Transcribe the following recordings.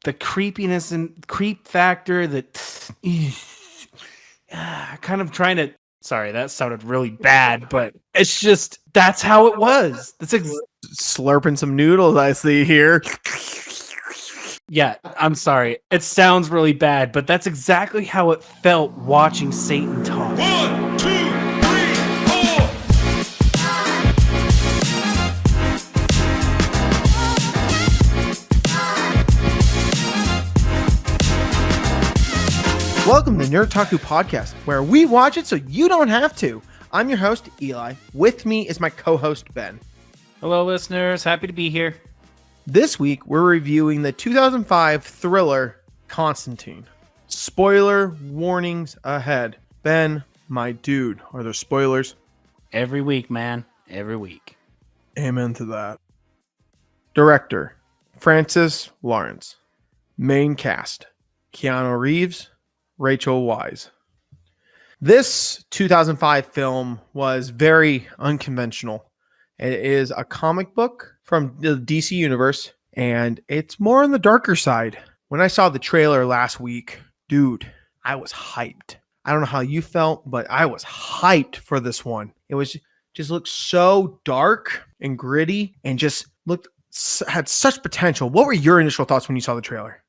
the creepiness and creep factor that kind of trying to. Sorry, that sounded really bad, but it's just that's how it was. Slurping some noodles, I see here. Yeah, I'm sorry. It sounds really bad, but that's exactly how it felt watching Satan talk. 1, 2, 3, 4. Welcome to Nerd Taku Podcast, where we watch it so you don't have to. I'm your host, Eli. With me is my co-host, Ben. Hello, listeners. Happy to be here. This week, we're reviewing the 2005 thriller, Constantine. Spoiler warnings ahead. Ben, my dude, are there spoilers? Every week, man. Every week. Amen to that. Director, Francis Lawrence. Main cast, Keanu Reeves, Rachel Weisz. This 2005 film was very unconventional. It is a comic book from the DC universe, and it's more on the darker side. When I saw the trailer last week, dude, I was hyped. I don't know how you felt, but I was hyped for this one. It was just looked so dark and gritty and just had such potential. What were your initial thoughts when you saw the trailer?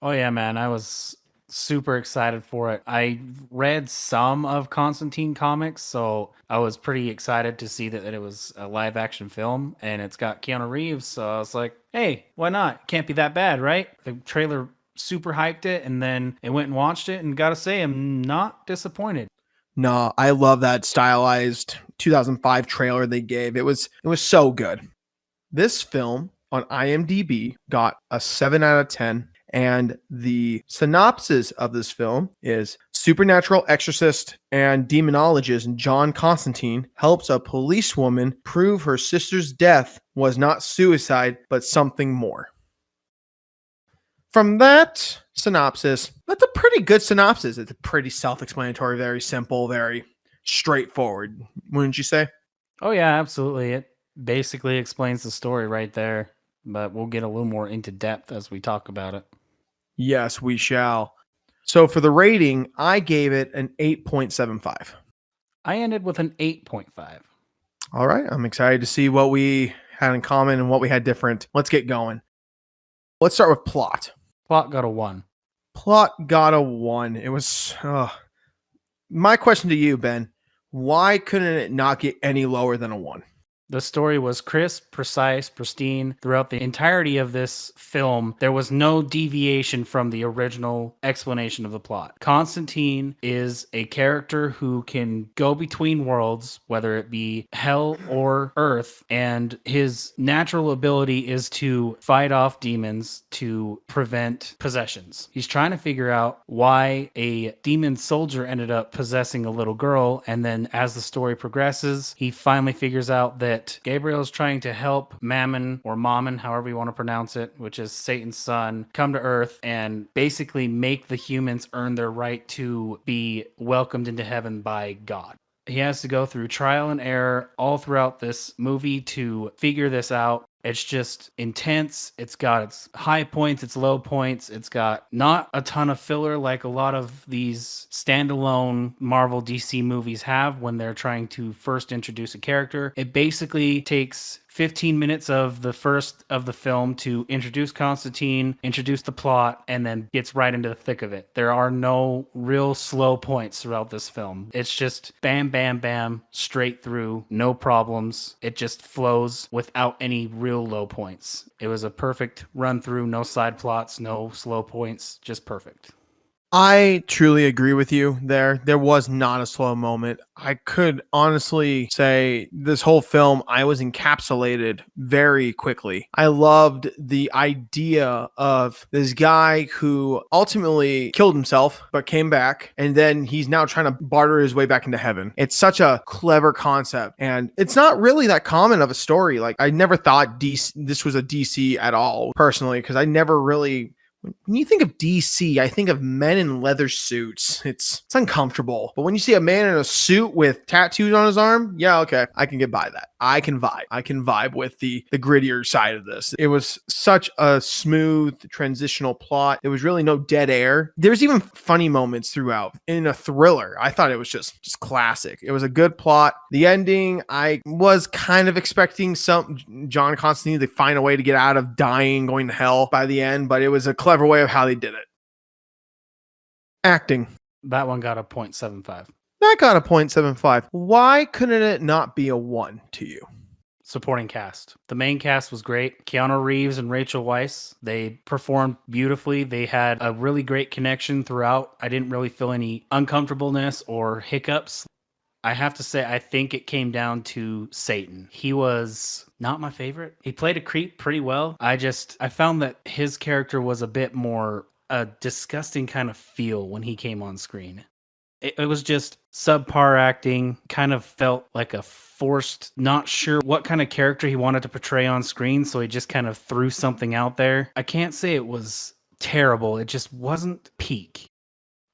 Oh, yeah, man. I was super excited for it. I read some of Constantine comics, so I was pretty excited to see that it was a live action film and it's got Keanu Reeves. So I was like, hey, why not? Can't be that bad, right? The trailer super hyped it, and then I went and watched it, and gotta say, I'm not disappointed. No, I love that stylized 2005 trailer they gave. It was so good. This film on IMDb got a 7 out of 10. And the synopsis of this film is supernatural exorcist and demonologist John Constantine helps a policewoman prove her sister's death was not suicide, but something more. From that synopsis, that's a pretty good synopsis. It's pretty self-explanatory, very simple, very straightforward, wouldn't you say? Oh, yeah, absolutely. It basically explains the story right there, but we'll get a little more into depth as we talk about it. Yes, we shall. So for the rating, I gave it an 8.75. I ended with an 8.5. All right. I'm excited to see what we had in common and what we had different. Let's get going. Let's start with plot. Plot got a 1. Plot got a 1. It was... my question to you, Ben, why couldn't it not get any lower than a 1? The story was crisp, precise, pristine throughout the entirety of this film. There was no deviation from the original explanation of the plot. Constantine is a character who can go between worlds, whether it be hell or earth, and his natural ability is to fight off demons to prevent possessions. He's trying to figure out why a demon soldier ended up possessing a little girl, and then as the story progresses, he finally figures out that Gabriel is trying to help Mammon, or Mammon, however you want to pronounce it, which is Satan's son, come to Earth and basically make the humans earn their right to be welcomed into heaven by God. He has to go through trial and error all throughout this movie to figure this out. It's just intense. It's got its high points, its low points. It's got not a ton of filler like a lot of these standalone Marvel DC movies have when they're trying to first introduce a character. It basically takes 15 minutes of the first of the film to introduce Constantine, introduce the plot, and then gets right into the thick of it. There are no real slow points throughout this film. It's just bam, bam, bam, straight through, no problems. It just flows without any real low points. It was a perfect run through, no side plots, no slow points, just perfect. I truly agree with you there. There was not a slow moment. I could honestly say this whole film, I was encapsulated very quickly. I loved the idea of this guy who ultimately killed himself, but came back. And then he's now trying to barter his way back into heaven. It's such a clever concept. And it's not really that common of a story. Like, I never thought this was a DC at all, personally, because I never really When you think of DC, I think of men in leather suits. It's uncomfortable. But when you see a man in a suit with tattoos on his arm, yeah, okay, I can get by that. I can vibe. I can vibe with the grittier side of this. It was such a smooth transitional plot. There was really no dead air. There's even funny moments throughout. In a thriller, I thought it was just classic. It was a good plot. The ending, I was kind of expecting some John Constantine to find a way to get out of dying, going to hell by the end, but it was a clever way of how they did it. Acting. That one got a 0.75. That got a 0.75. Why couldn't it not be a 1 to you? Supporting cast. The main cast was great. Keanu Reeves and Rachel Weisz, they performed beautifully. They had a really great connection throughout. I didn't really feel any uncomfortableness or hiccups. I have to say, I think it came down to Satan. He was not my favorite. He played a creep pretty well. I found that his character was a bit more a disgusting kind of feel when he came on screen. It was just subpar acting, kind of felt like a forced, not sure what kind of character he wanted to portray on screen, so he just kind of threw something out there. I can't say it was terrible, it just wasn't peak.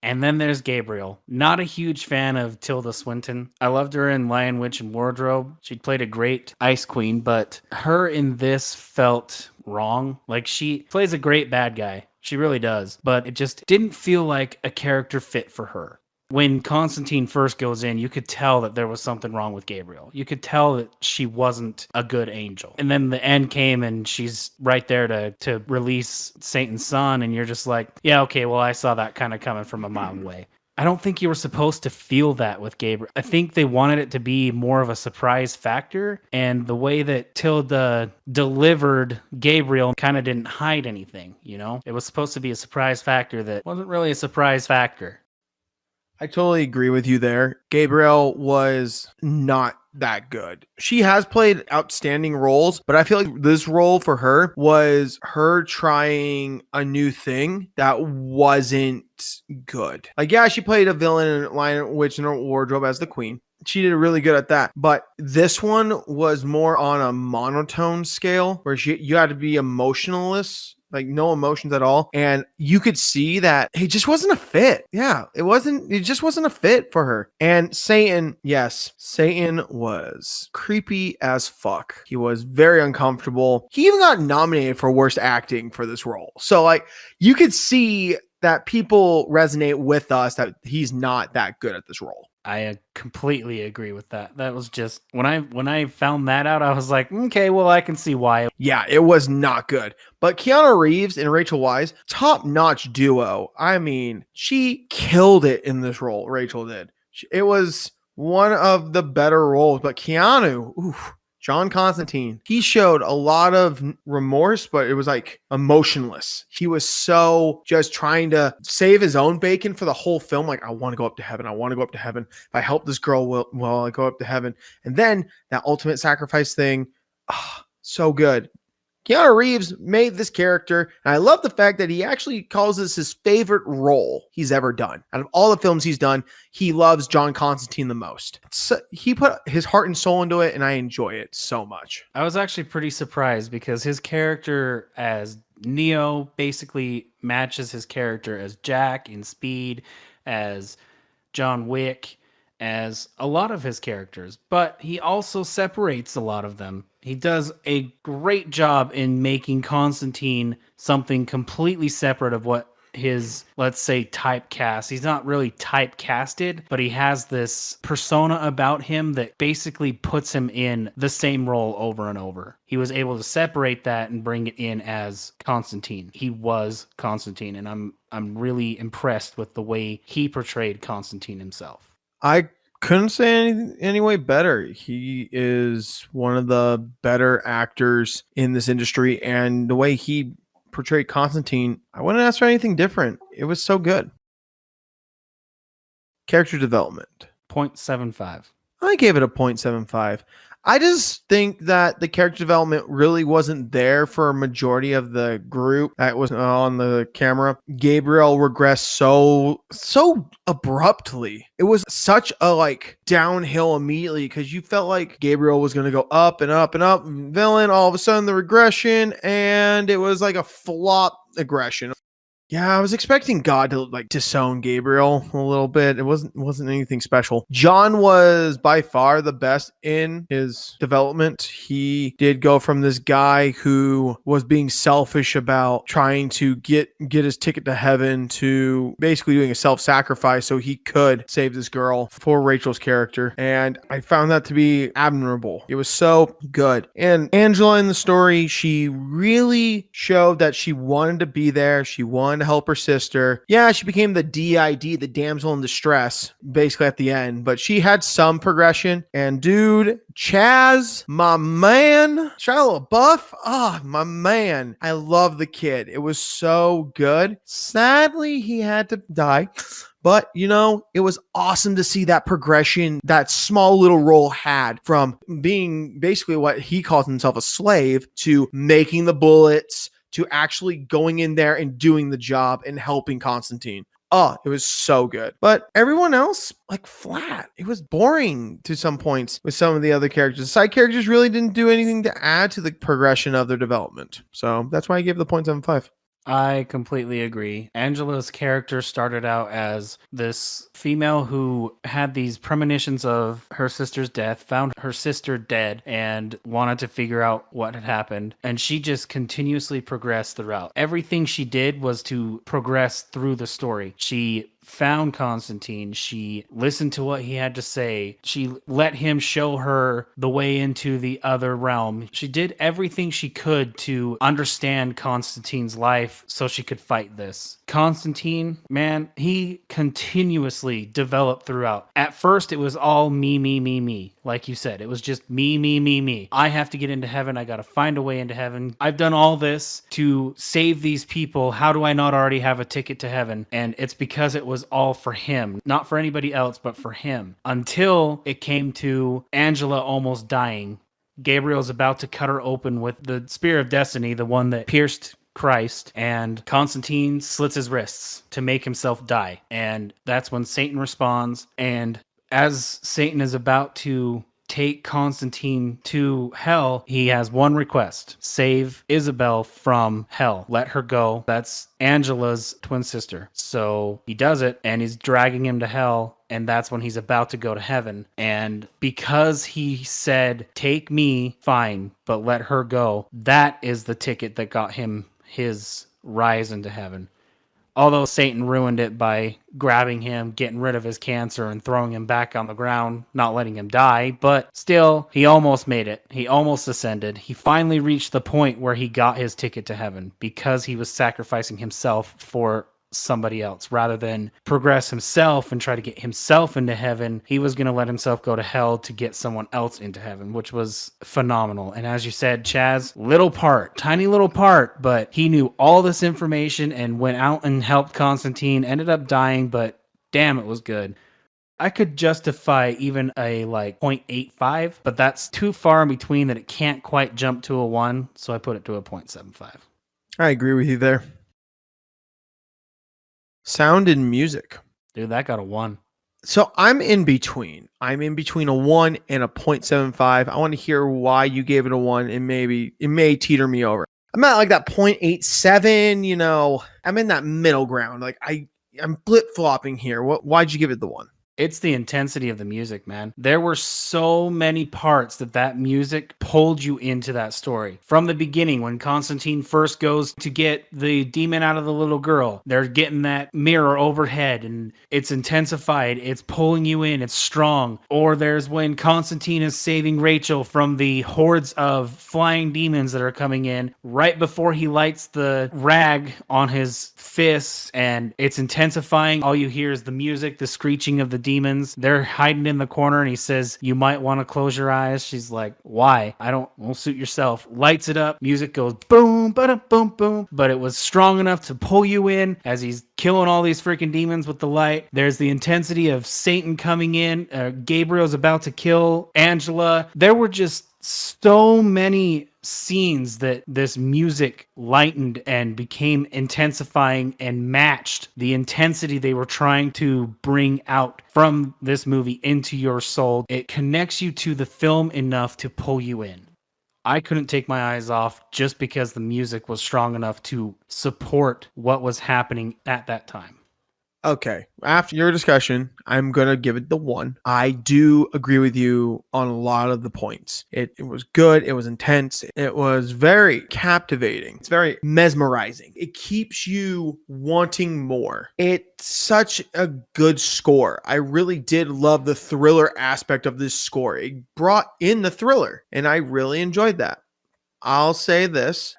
And then there's Gabriel. Not a huge fan of Tilda Swinton. I loved her in Lion, Witch, and Wardrobe. She played a great Ice Queen, but her in this felt wrong. Like, she plays a great bad guy. She really does. But it just didn't feel like a character fit for her. When Constantine first goes in, you could tell that there was something wrong with Gabriel. You could tell that she wasn't a good angel. And then the end came and she's right there to release Satan's son. And you're just like, yeah, okay, well, I saw that kind of coming from a mile away. I don't think you were supposed to feel that with Gabriel. I think they wanted it to be more of a surprise factor. And the way that Tilda delivered Gabriel kind of didn't hide anything, you know? It was supposed to be a surprise factor that wasn't really a surprise factor. I totally agree with you there. Gabriel was not that good. She has played outstanding roles, but I feel like this role for her was her trying a new thing that wasn't good. Like, yeah, she played a villain in Lion, Witch, and Wardrobe as the queen. She did really good at that. But this one was more on a monotone scale where you had to be emotionless, like no emotions at all. And you could see that it just wasn't a fit. Yeah, it just wasn't a fit for her. And Satan, yes, Satan was creepy as fuck. He was very uncomfortable. He even got nominated for worst acting for this role. So like you could see that people resonate with us that he's not that good at this role. I completely agree with that. That was just when I found that out, I was like, okay, well, I can see why. Yeah, it was not good. But Keanu Reeves and Rachel Weisz, top-notch duo. I mean, she killed it in this role. Rachel did. It was one of the better roles. But Keanu, oof, John Constantine, he showed a lot of remorse, but it was like emotionless. He was so just trying to save his own bacon for the whole film. Like, I want to go up to heaven. I want to go up to heaven. If I help this girl, well, I go up to heaven. And then that ultimate sacrifice thing, so good. Keanu Reeves made this character, and I love the fact that he actually calls this his favorite role he's ever done. Out of all the films he's done, he loves John Constantine the most. So he put his heart and soul into it, and I enjoy it so much. I was actually pretty surprised because his character as Neo basically matches his character as Jack in Speed, as John Wick, as a lot of his characters, but he also separates a lot of them. He does a great job in making Constantine something completely separate of what his, let's say, typecast. He's not really typecasted, but he has this persona about him that basically puts him in the same role over and over. He was able to separate that and bring it in as Constantine. He was Constantine, and I'm really impressed with the way he portrayed Constantine himself. I couldn't say any way better. He is one of the better actors in this industry, and the way he portrayed Constantine, I wouldn't ask for anything different. It was so good. Character development. 0.75. I gave it a 0.75. I just think that the character development really wasn't there for a majority of the group that was on the camera. Gabriel regressed so abruptly. It was such a like downhill immediately because you felt like Gabriel was going to go up and up and up. Villain, all of a sudden the regression, and it was like a flop aggression. Yeah, I was expecting God to like disown Gabriel a little bit. It wasn't anything special. John was by far the best in his development. He did go from this guy who was being selfish about trying to get his ticket to heaven to basically doing a self-sacrifice so he could save this girl for Rachel's character. And I found that to be admirable. It was so good. And Angela in the story, she really showed that she wanted to be there. She wanted to help her sister. Yeah, she became the DID, the damsel in distress, basically at the end, but she had some progression. And dude, Chaz, my man, Shia LaBeouf, my man. I love the kid. It was so good. Sadly, he had to die. But, it was awesome to see that progression that small little role had from being basically what he calls himself a slave to making the bullets to actually going in there and doing the job and helping Constantine. Oh, it was so good. But everyone else, like flat. It was boring to some points with some of the other characters. The side characters really didn't do anything to add to the progression of their development. So that's why I gave the 0.75. I completely agree. Angela's character started out as this female who had these premonitions of her sister's death, found her sister dead, and wanted to figure out what had happened. And she just continuously progressed throughout. Everything she did was to progress through the story. She found Constantine. She listened to what he had to say. She let him show her the way into the other realm. She did everything she could to understand Constantine's life so she could fight this. Constantine, man, he continuously developed throughout. At first, it was all me, me, me, me. Like you said, it was just me, me, me, me. I have to get into heaven. I got to find a way into heaven. I've done all this to save these people. How do I not already have a ticket to heaven? And it's because it was all for him, not for anybody else, but for him. Until it came to Angela almost dying. Gabriel's about to cut her open with the spear of destiny, the one that pierced Christ, and Constantine slits his wrists to make himself die. And that's when Satan responds. And as Satan is about to take Constantine to hell, he has one request: save Isabel from hell. Let her go. That's Angela's twin sister. So he does it, and he's dragging him to hell. And that's when he's about to go to heaven. And because he said, take me, fine, but let her go, that is the ticket that got him his rise into heaven. Although Satan ruined it by grabbing him, getting rid of his cancer, and throwing him back on the ground, not letting him die. But still, he almost made it. He almost ascended. He finally reached the point where he got his ticket to heaven because he was sacrificing himself for somebody else. Rather than progress himself and try to get himself into heaven, he was going to let himself go to hell to get someone else into heaven, which was phenomenal. And as you said, Chaz, little part, tiny little part, but he knew all this information and went out and helped Constantine, ended up dying, but damn, it was good. I could justify even a 0.85, but that's too far in between that it can't quite jump to a 1, so I put it to a 0.75. I agree with you there. Sound and music. Dude, that got a 1. So I'm in between. I'm in between a 1 and a 0.75. I want to hear why you gave it a 1, and maybe it may teeter me over. I'm not like that 0.87, I'm in that middle ground. Like I'm flip-flopping here. Why'd you give it the 1? It's the intensity of the music, man. There were so many parts that music pulled you into that story. From the beginning, when Constantine first goes to get the demon out of the little girl, they're getting that mirror overhead and it's intensified. It's pulling you in. It's strong. Or there's when Constantine is saving Rachel from the hordes of flying demons that are coming in right before he lights the rag on his fists, and it's intensifying. All you hear is the music, the screeching of the demons. They're hiding in the corner, and he says, you might want to close your eyes. She's like, why? Won't suit yourself. Lights it up. Music goes boom, ba boom, boom. But it was strong enough to pull you in as he's killing all these freaking demons with the light. There's the intensity of Satan coming in. Gabriel's about to kill Angela. There were just so many scenes that this music lightened and became intensifying and matched the intensity they were trying to bring out from this movie into your soul. It connects you to the film enough to pull you in. I couldn't take my eyes off just because the music was strong enough to support what was happening at that time. Okay. After your discussion, I'm going to give it the 1. I do agree with you on a lot of the points. It was good. It was intense. It was very captivating. It's very mesmerizing. It keeps you wanting more. It's such a good score. I really did love the thriller aspect of this score. It brought in the thriller, and I really enjoyed that. I'll say this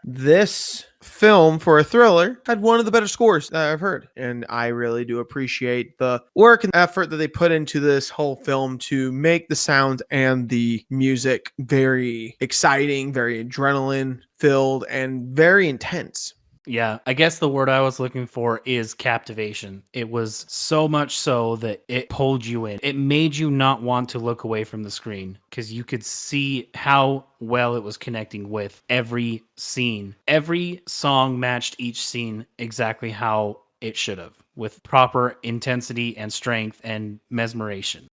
film for a thriller had one of the better scores that I've heard. And I really do appreciate the work and effort that they put into this whole film to make the sound and the music very exciting, very adrenaline filled, and very intense. Yeah, I guess the word I was looking for is captivation. It was so much so that it pulled you in. It made you not want to look away from the screen because you could see how well it was connecting with every scene. Every song matched each scene exactly how it should have, with proper intensity and strength and mesmeration.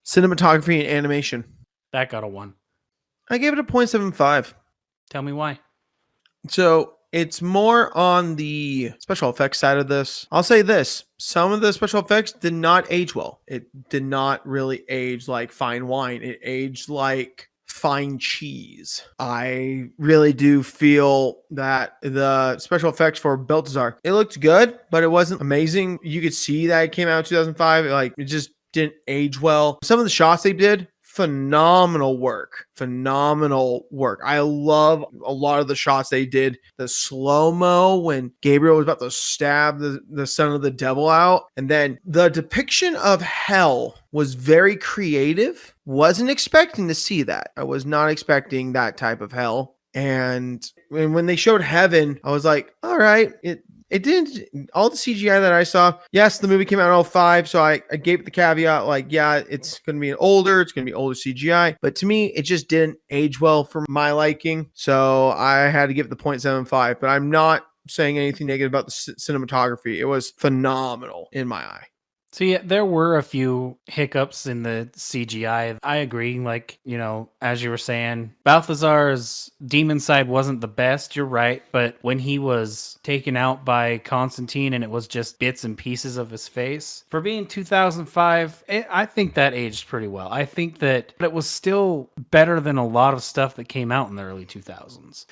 Cinematography and animation. That got a 1. I gave it a 0.75. Tell me why. So it's more on the special effects side of this. I'll say this. Some of the special effects did not age well. It did not really age like fine wine. It aged like fine cheese. I really do feel that the special effects for Balthazar, it looked good, but it wasn't amazing. You could see that it came out in 2005. Like it just didn't age well. Some of the shots they did, phenomenal work. I love a lot of the shots they did. The slow-mo when Gabriel was about to stab the son of the devil out. And then the depiction of hell was very creative. Wasn't expecting to see that. I was not expecting that type of hell. And when they showed heaven, I was like, all right, it didn't, all the CGI that I saw, yes, the movie came out in 05, so I gave it the caveat, like, yeah, it's going to be older CGI, but to me, it just didn't age well for my liking, so I had to give it the 0.75, but I'm not saying anything negative about the cinematography. It was phenomenal in my eye. So yeah, there were a few hiccups in the CGI. I agree. Like, as you were saying, Balthazar's demon side wasn't the best. You're right. But when he was taken out by Constantine and it was just bits and pieces of his face, for being 2005, I think that aged pretty well. I think that it was still better than a lot of stuff that came out in the early 2000s.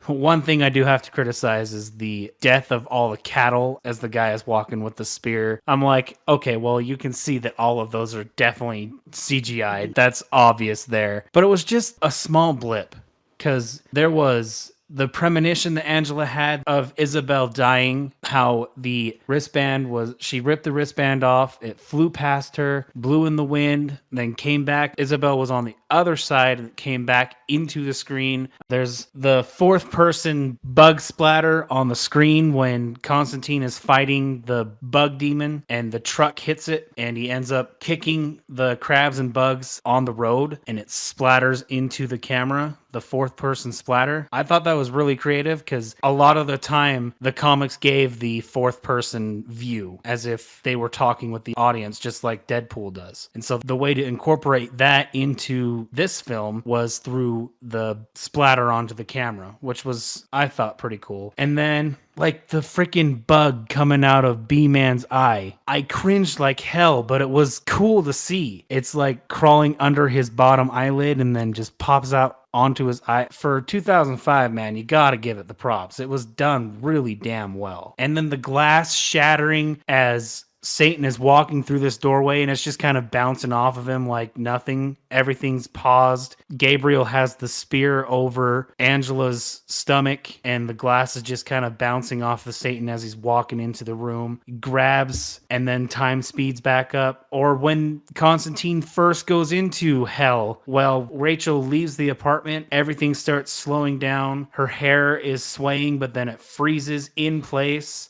One thing I do have to criticize is the death of all the cattle as the guy is walking with the spear. I'm like, okay, well, you can see that all of those are definitely CGI. That's obvious there. But it was just a small blip because there was the premonition that Angela had of Isabel dying, how the wristband was, she ripped the wristband off, it flew past her, blew in the wind, then came back. Isabel was on the other side and came back into the screen. There's the fourth person bug splatter on the screen when Constantine is fighting the bug demon and the truck hits it and he ends up kicking the crabs and bugs on the road and it splatters into the camera. The fourth person splatter. I thought that was really creative because a lot of the time the comics gave the fourth person view as if they were talking with the audience, just like Deadpool does. And so the way to incorporate that into this film was through the splatter onto the camera, which was, I thought, pretty cool. And then like the freaking bug coming out of B-Man's eye. I cringed like hell, but it was cool to see. It's like crawling under his bottom eyelid and then just pops out onto his eye. For 2005, man, you gotta give it the props. It was done really damn well. And then the glass shattering as Satan is walking through this doorway and it's just kind of bouncing off of him like nothing. Everything's paused. Gabriel has the spear over Angela's stomach and the glass is just kind of bouncing off of Satan as he's walking into the room. He grabs and then time speeds back up. Or when Constantine first goes into hell, well, Rachel leaves the apartment. Everything starts slowing down. Her hair is swaying, but then it freezes in place.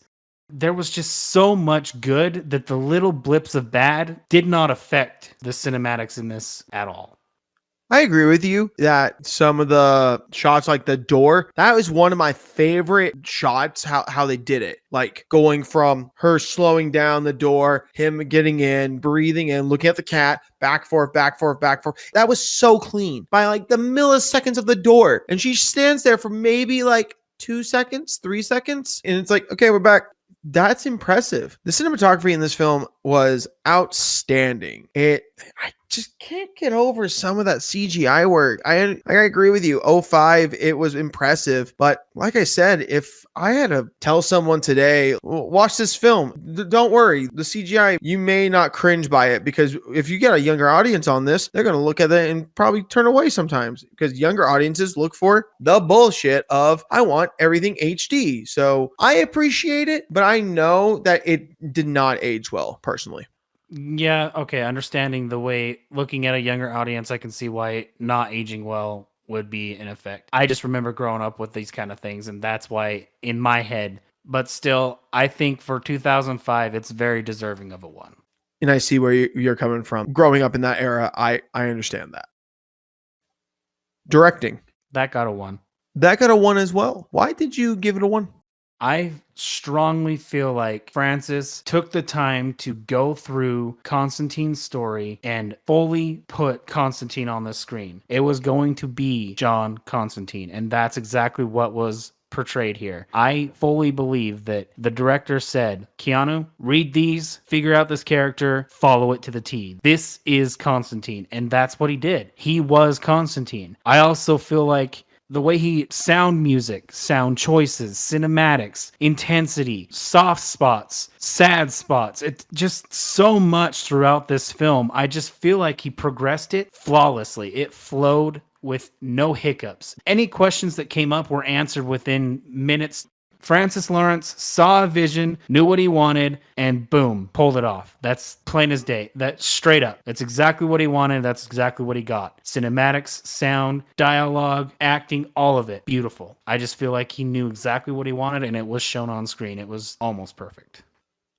There was just so much good that the little blips of bad did not affect the cinematics in this at all. I agree with you that some of the shots, like the door, that was one of my favorite shots, how they did it. Like going from her slowing down the door, him getting in, breathing in, looking at the cat, back, forth, back, forth, back, forth. That was so clean by like the milliseconds of the door. And she stands there for maybe like 2 seconds, 3 seconds. And it's like, okay, we're back. That's impressive. The cinematography in this film was outstanding. I just can't get over some of that CGI work. I agree with you. '05, it was impressive, but like I said, if I had to tell someone today, watch this film, don't worry. The CGI, you may not cringe by it, because if you get a younger audience on this, they're going to look at it and probably turn away sometimes, because younger audiences look for the bullshit of, I want everything HD. So I appreciate it, but I know that it did not age well personally. Yeah, okay. Understanding the way, looking at a younger audience, I can see why not aging well would be in effect. I just remember growing up with these kind of things, and that's why in my head. But still, I think for 2005, it's very deserving of a 1. And I see where you're coming from. Growing up in that era, I understand that. Directing. That got a 1. That got a 1 as well. Why did you give it a 1? I strongly feel like Francis took the time to go through Constantine's story and fully put Constantine on the screen. It was going to be John Constantine, and that's exactly what was portrayed here. I fully believe that the director said, Keanu, read these, figure out this character, follow it to the T. This is Constantine, and that's what he did. He was Constantine. I also feel like the way he sound music, sound choices, cinematics, intensity, soft spots, sad spots, it just so much throughout this film. I just feel like he progressed it flawlessly. It flowed with no hiccups. Any questions that came up were answered within minutes. Francis Lawrence saw a vision, knew what he wanted, and boom, pulled it off. That's plain as day. That's straight up. That's exactly what he wanted. That's exactly what he got. Cinematics, sound, dialogue, acting, all of it. Beautiful. I just feel like he knew exactly what he wanted, and it was shown on screen. It was almost perfect.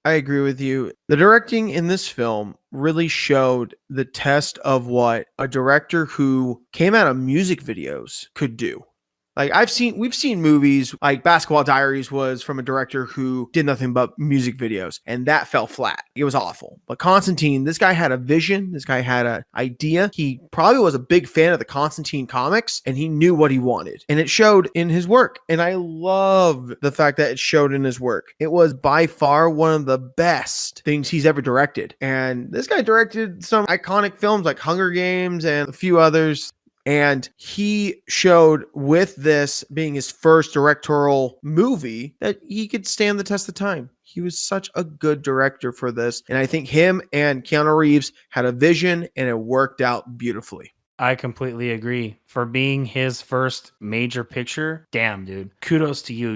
I agree with you. The directing in this film really showed the test of what a director who came out of music videos could do. Like we've seen movies like Basketball Diaries was from a director who did nothing but music videos, and that fell flat. It was awful. But Constantine, this guy had a vision. This guy had an idea. He probably was a big fan of the Constantine comics, and he knew what he wanted, and it showed in his work. And I love the fact that it showed in his work. It was by far one of the best things he's ever directed. And this guy directed some iconic films like Hunger Games and a few others. And he showed with this being his first directorial movie that he could stand the test of time. He was such a good director for this. And I think him and Keanu Reeves had a vision, and it worked out beautifully. I completely agree. For being his first major picture, damn, dude. Kudos to you.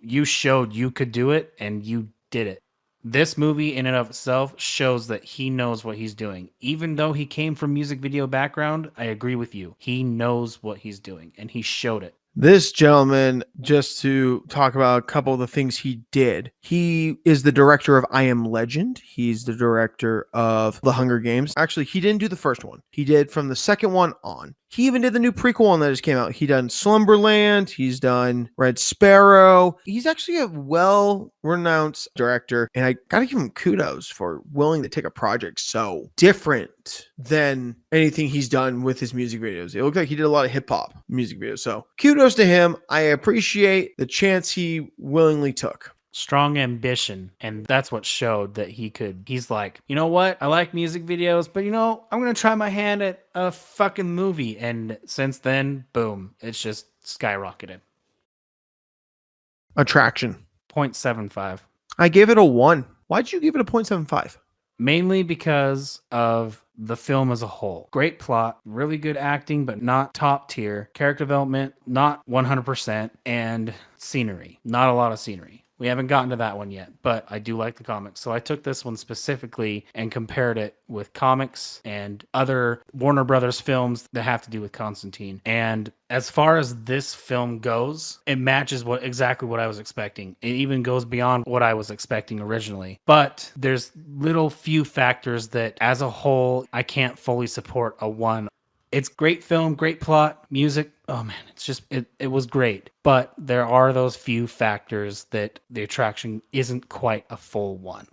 You showed you could do it, and you did it. This movie in and of itself shows that he knows what he's doing. Even though he came from music video background, I agree with you. He knows what he's doing, and he showed it. This gentleman, just to talk about a couple of the things he did, he is the director of I Am Legend. He's the director of The Hunger Games. Actually, he didn't do the first one. He did from the second one on. He even did the new prequel one that just came out. He done Slumberland. He's done Red Sparrow. He's actually a well-renowned director, and I gotta give him kudos for willing to take a project so different than anything he's done with his music videos. It looked like he did a lot of hip-hop music videos, so kudos to him. I appreciate the chance he willingly took. Strong ambition, and that's what showed that he's like, you know what, I like music videos, but I'm gonna try my hand at a fucking movie. And since then, boom, it's just skyrocketed. Attraction. 0.75. I gave it a 1. Why'd you give it a 0.75? Mainly because of the film as a whole. Great plot, really good acting, but not top tier. Character development, not 100%, and scenery, not a lot of scenery. We haven't gotten to that one yet, but I do like the comics. So I took this one specifically and compared it with comics and other Warner Brothers films that have to do with Constantine. And as far as this film goes, it matches exactly what I was expecting. It even goes beyond what I was expecting originally. But there's little few factors that as a whole, I can't fully support a 1. It's great film, great plot, music. Oh man, it was great. But there are those few factors that the attraction isn't quite a full one.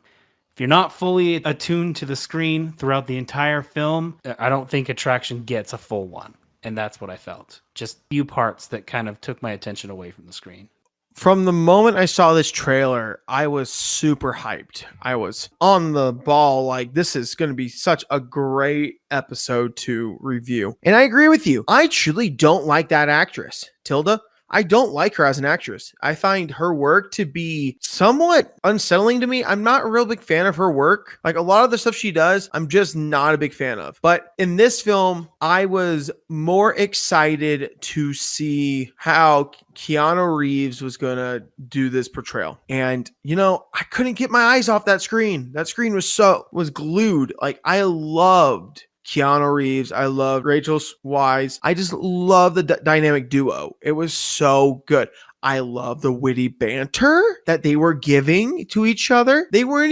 If you're not fully attuned to the screen throughout the entire film, I don't think attraction gets a full one. And that's what I felt. Just few parts that kind of took my attention away from the screen. From the moment I saw this trailer, I was super hyped. I was on the ball, like, this is going to be such a great episode to review. And I agree with you. I truly don't like that actress, Tilda. I don't like her as an actress. I find her work to be somewhat unsettling to me. I'm not a real big fan of her work. Like, a lot of the stuff she does, I'm just not a big fan of. But in this film, I was more excited to see how Keanu Reeves was going to do this portrayal. And, I couldn't get my eyes off that screen. That screen was glued. Like, I loved Keanu Reeves. I love Rachel Weisz. I just love the dynamic duo. It was so good. I love the witty banter that they were giving to each other. They were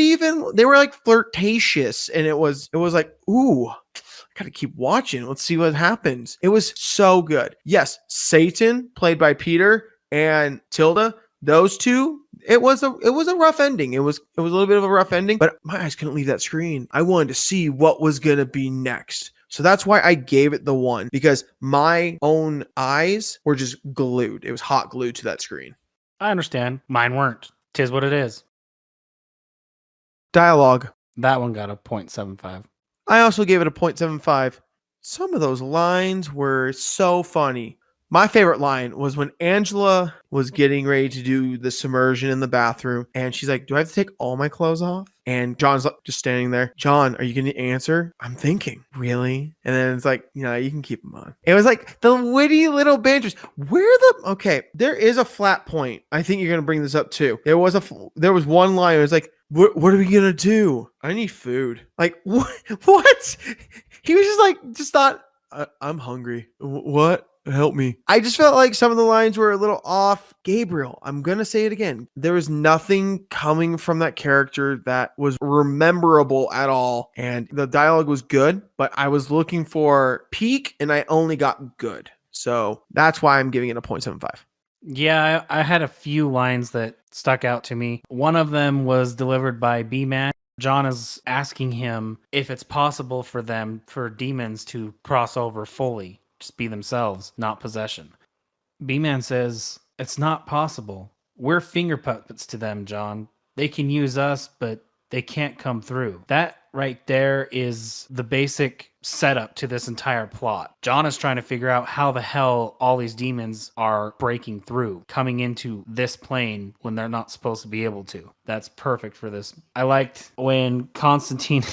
like flirtatious, and it was like, ooh, I gotta keep watching. Let's see what happens. It was so good. Yes, Satan, played by Peter, and Tilda, those two, it was a rough ending. It was a little bit of a rough ending, but my eyes couldn't leave that screen. I wanted to see what was gonna be next. So that's why I gave it the 1, because my own eyes were just glued. It was hot glued to that screen. I understand. Mine weren't. 'Tis what it is. Dialogue. That one got a 0.75. I also gave it a 0.75. Some of those lines were so funny. My favorite line was when Angela was getting ready to do the submersion in the bathroom, and she's like, do I have to take all my clothes off? And John's just standing there. John, are you going to answer? I'm thinking, really? And then it's like, you can keep them on. It was like the witty little banters. Okay, there is a flat point. I think you're going to bring this up too. There was one line. It was like, what are we going to do? I need food. Like, what? He was just thought, I'm hungry. What? Help me. I just felt like some of the lines were a little off. Gabriel, I'm going to say it again. There was nothing coming from that character that was rememberable at all. And the dialogue was good, but I was looking for peak and I only got good. So that's why I'm giving it a 0.75. Yeah, I had a few lines that stuck out to me. One of them was delivered by B-Man. John is asking him if it's possible for demons to cross over fully. Just be themselves, not possession. B-Man says, it's not possible. We're finger puppets to them, John. They can use us, but they can't come through. That right there is the basic setup to this entire plot. John is trying to figure out how the hell all these demons are breaking through, coming into this plane when they're not supposed to be able to. That's perfect for this. I liked when Constantine,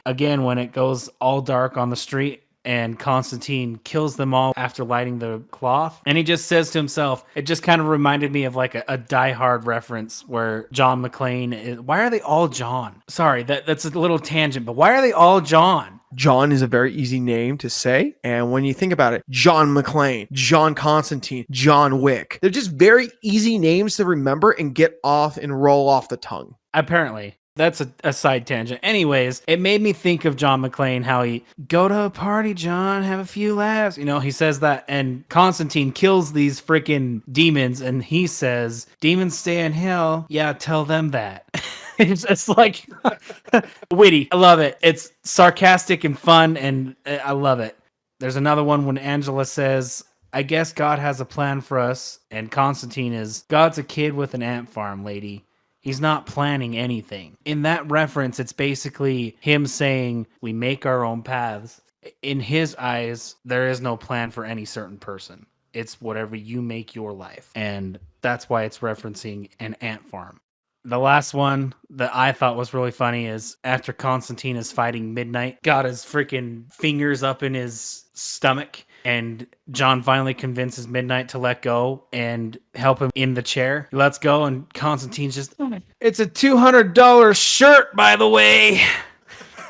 again, when it goes all dark on the street, and Constantine kills them all after lighting the cloth. And he just says to himself, it just kind of reminded me of like a Die Hard reference where John McClane why are they all John? Sorry, that's a little tangent, but why are they all John? John is a very easy name to say. And when you think about it, John McClane, John Constantine, John Wick, they're just very easy names to remember and get off and roll off the tongue. Apparently. That's a side tangent. Anyways, it made me think of John McClane, how he, go to a party, John, have a few laughs. He says that, and Constantine kills these freaking demons, and he says, demons stay in hell. Yeah, tell them that. It's like witty. I love it. It's sarcastic and fun, and I love it. There's another one when Angela says, I guess God has a plan for us, and Constantine is, God's a kid with an ant farm, lady. He's not planning anything. In that reference, it's basically him saying, we make our own paths. In his eyes, there is no plan for any certain person. It's whatever you make your life. And that's why it's referencing an ant farm. The last one that I thought was really funny is after Constantine is fighting Midnight, got his freaking fingers up in his stomach, and John finally convinces Midnight to let go and help him in the chair. He lets go, and Constantine's just, it's a $200 shirt, by the way.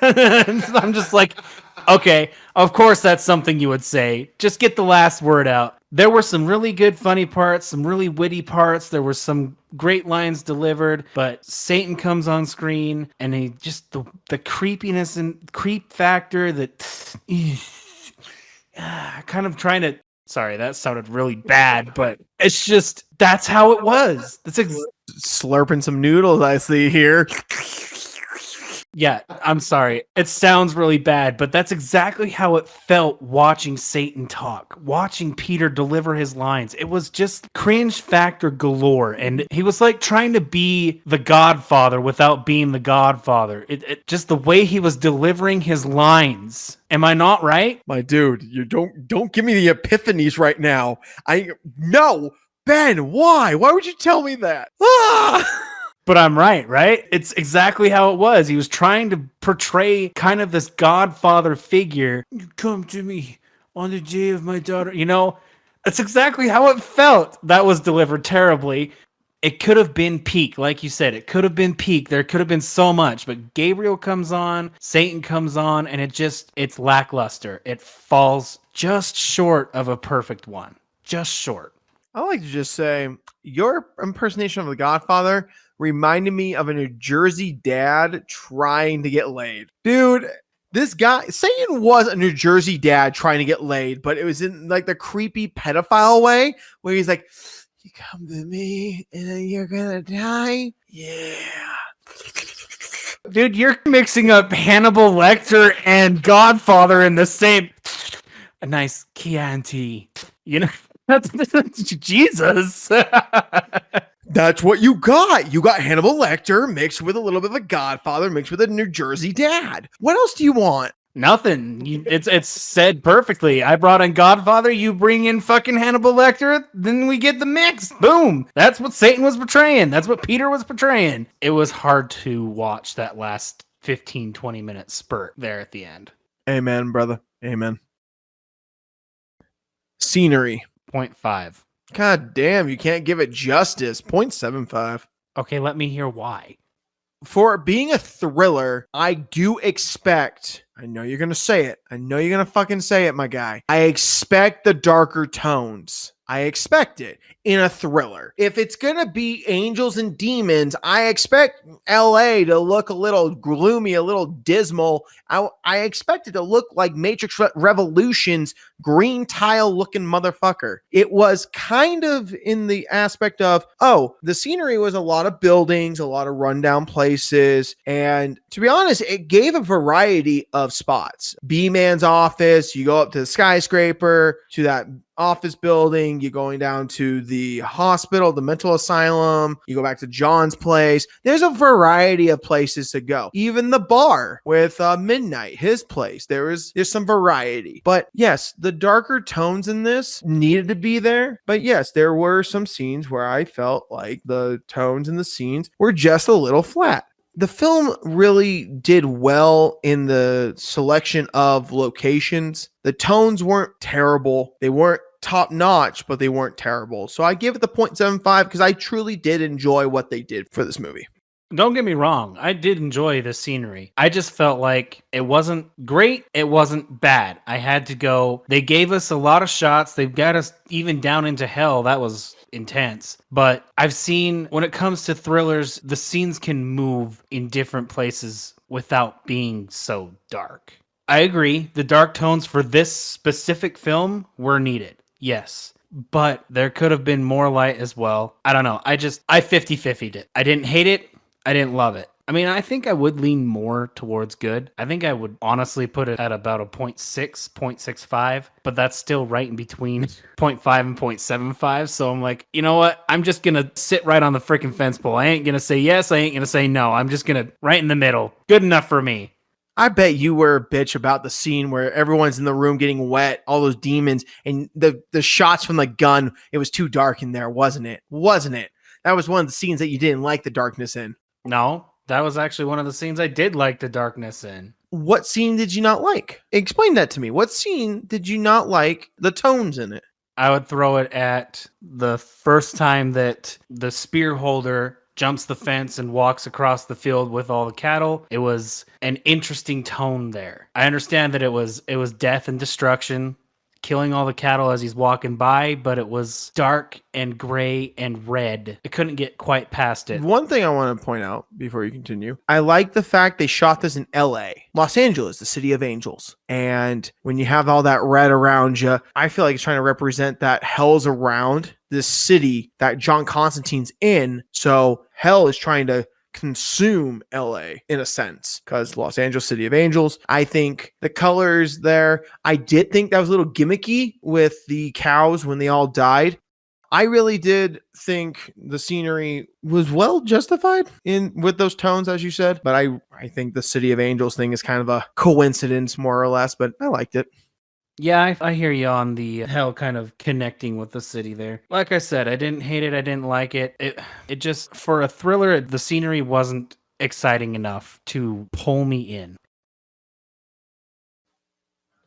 I'm just like, okay, of course that's something you would say. Just get the last word out. There were some really good funny parts, some really witty parts. There were some great lines delivered, but Satan comes on screen, and he just, the creepiness and creep factor that... kind of trying to. Sorry, that sounded really bad, but it's just that's how it was. Slurping some noodles, I see here. Yeah, I'm sorry. It sounds really bad, but that's exactly how it felt watching Satan talk, watching Peter deliver his lines. It was just cringe factor galore. And he was like trying to be the Godfather without being the Godfather. It just the way he was delivering his lines. Am I not right? My dude, you don't give me the epiphanies right now. No, Ben, why? Why would you tell me that? Ah! But I'm right? It's exactly how it was. He was trying to portray kind of this Godfather figure. You come to me on the day of my daughter. That's exactly how it felt. That was delivered terribly. It could have been peak, like you said. It could have been peak. There could have been so much. But Gabriel comes on, Satan comes on, and it's lackluster. It falls just short of a perfect one. Just short. I like to just say your impersonation of the Godfather reminded me of a New Jersey dad trying to get laid. Dude, this guy, Satan was a New Jersey dad trying to get laid, but it was in like the creepy pedophile way where he's like, you come to me and then you're gonna die? Yeah. Dude, you're mixing up Hannibal Lecter and Godfather in the same. A nice Chianti. That's Jesus. That's what you got. You got Hannibal Lecter mixed with a little bit of a Godfather mixed with a New Jersey dad. What else do you want? Nothing. It's said perfectly. I brought in Godfather. You bring in fucking Hannibal Lecter. Then we get the mix. Boom. That's what Satan was portraying. That's what Peter was portraying. It was hard to watch that last 15, 20 minute spurt there at the end. Amen, brother. Amen. Scenery. 0.5. God damn, you can't give it justice. 0.75. Okay, let me hear why. For being a thriller, I do expect, I know you're going to say it. I know you're going to fucking say it, my guy. I expect the darker tones. I expect it in a thriller. If it's going to be angels and demons, I expect LA to look a little gloomy, a little dismal. I expect it to look like Matrix Revolution's green tile looking motherfucker. It was kind of in the aspect of, the scenery was a lot of buildings, a lot of rundown places. And to be honest, it gave a variety of spots. B-Man's office, you go up to the skyscraper, to that office building, you're going down to the hospital, the mental asylum, you go back to John's place. There's a variety of places to go. Even the bar with Midnight, his place, there's some variety. But yes, the darker tones in this needed to be there. But yes, there were some scenes where I felt like the tones in the scenes were just a little flat. The film really did well in the selection of locations. The tones weren't terrible. They weren't top notch, but they weren't terrible. So I give it the 0.75 because I truly did enjoy what they did for this movie. Don't get me wrong. I did enjoy the scenery. I just felt like it wasn't great. It wasn't bad. I had to go. They gave us a lot of shots. They got us even down into hell. That was intense. But I've seen when it comes to thrillers, the scenes can move in different places without being so dark. I agree. The dark tones for this specific film were needed. Yes. But there could have been more light as well. I don't know. I 50-50'd it. I didn't hate it. I didn't love it. I mean, I think I would lean more towards good. I think I would honestly put it at about a 0.6, 0.65, but that's still right in between 0.5 and 0.75. So I'm like, you know what? I'm just going to sit right on the freaking fence pole. I ain't going to say yes. I ain't going to say no. I'm just going to right in the middle. Good enough for me. I bet you were a bitch about the scene where everyone's in the room getting wet, all those demons, and the shots from the gun, it was too dark in there, wasn't it? Wasn't it? That was one of the scenes that you didn't like the darkness in. No, that was actually one of the scenes I did like the darkness in. What scene did you not like? Explain that to me. What scene did you not like the tones in it? I would throw it at the first time that the spear holder jumps the fence and walks across the field with all the cattle. It was an interesting tone there. I understand that it was death and destruction, killing all the cattle as he's walking by, but it was dark and gray and red. I couldn't get quite past it. One thing I want to point out before you continue, I like the fact they shot this in LA, Los Angeles, the city of angels. And when you have all that red around you, I feel like it's trying to represent that hell's around this city that John Constantine's in. So hell is trying to consume LA in a sense, because Los Angeles, city of angels. I think the colors there, I did think that was a little gimmicky with the cows when they all died. I really did think the scenery was well justified in with those tones, as you said, but I think the city of angels thing is kind of a coincidence more or less, but I liked it. Yeah, I hear you on the hell kind of connecting with the city there. Like I said, I didn't hate it. I didn't like it. It just, for a thriller, the scenery wasn't exciting enough to pull me in.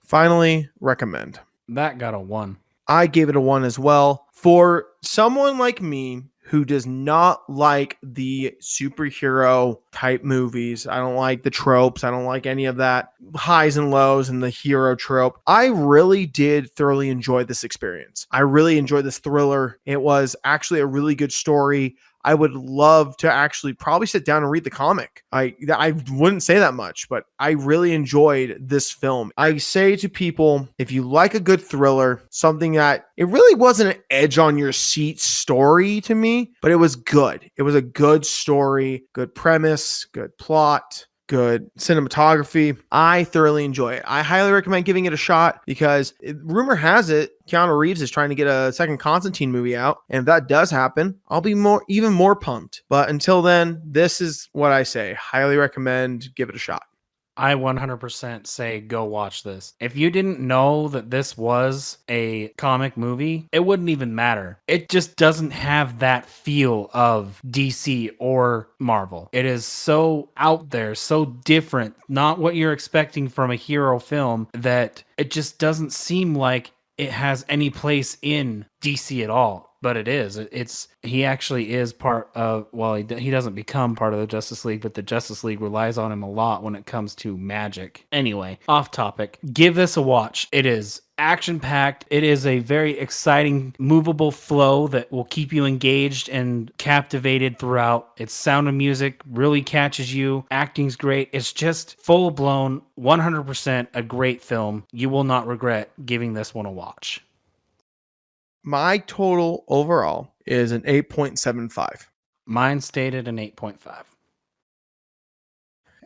Finally, recommend. That got a 1. I gave it a 1 as well. For someone like me who does not like the superhero type movies, I don't like the tropes, I don't like any of that highs and lows and the hero trope, I really did thoroughly enjoy this experience. I really enjoyed this thriller. It was actually a really good story. I would love to actually probably sit down and read the comic. I wouldn't say that much, but I really enjoyed this film. I say to people, if you like a good thriller, something that it really wasn't an edge on your seat story to me, but it was good. It was a good story, good premise, good plot, good cinematography. I thoroughly enjoy it. I highly recommend giving it a shot because rumor has it Keanu Reeves is trying to get a second Constantine movie out. And if that does happen, I'll be even more pumped. But until then, this is what I say. Highly recommend, give it a shot. I 100% say go watch this. If you didn't know that this was a comic movie, it wouldn't even matter. It just doesn't have that feel of DC or Marvel. It is so out there, so different, not what you're expecting from a hero film, that it just doesn't seem like it has any place in DC at all. But it is. He actually is part of, well, he doesn't become part of the Justice League, but the Justice League relies on him a lot when it comes to magic. Anyway, off topic. Give this a watch. It is action-packed. It is a very exciting, movable flow that will keep you engaged and captivated throughout. Its sound and music really catches you. Acting's great. It's just full-blown, 100% a great film. You will not regret giving this one a watch. My total overall is an 8.75. Mine stated an 8.5.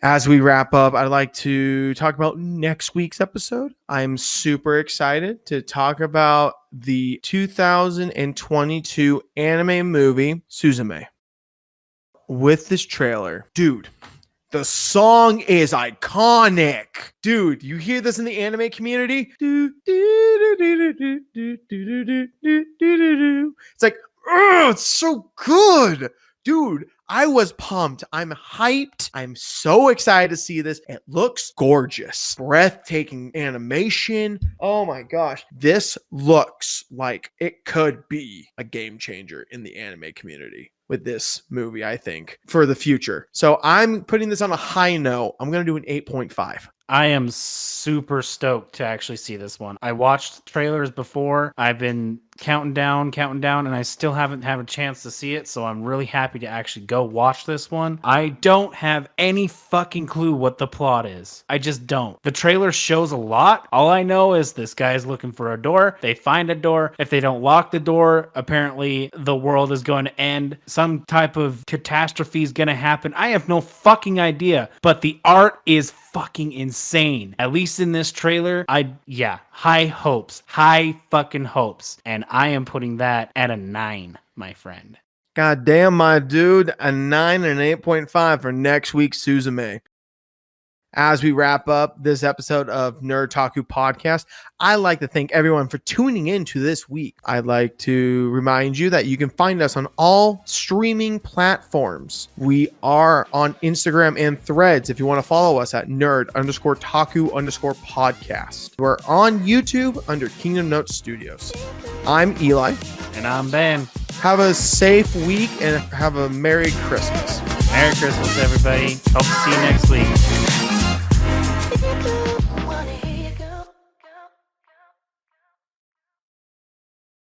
As we wrap up, I'd like to talk about next week's episode. I'm super excited to talk about the 2022 anime movie, Suzume. With this trailer, dude, the song is iconic. Dude, you hear this in the anime community? It's like, it's so good. Dude, I was pumped. I'm hyped. I'm so excited to see this. It looks gorgeous. Breathtaking animation. Oh my gosh. This looks like it could be a game changer in the anime community with this movie, I think, for the future. So I'm putting this on a high note. I'm going to do an 8.5. I am super stoked to actually see this one. I watched trailers before. I've been counting down, and I still haven't had a chance to see it, so I'm really happy to actually go watch this one. I don't have any fucking clue what the plot is. I just don't. The trailer shows a lot. All I know is this guy is looking for a door. They find a door. If they don't lock the door, apparently the world is going to end. Some type of catastrophe is going to happen. I have no fucking idea, but the art is fucking insane. At least in this trailer, high hopes, high fucking hopes. And I am putting that at a 9, my friend. God damn, my dude, a 9 and an 8.5 for next week's Suzume. As we wrap up this episode of Nerd Taku Podcast, I'd like to thank everyone for tuning in to this week. I'd like to remind you that you can find us on all streaming platforms. We are on Instagram and Threads if you want to follow us at nerd_taku_podcast. We're on YouTube under Kingdom Notes Studios. I'm Eli. And I'm Ben. Have a safe week and have a Merry Christmas. Merry Christmas, everybody. Hope to see you next week.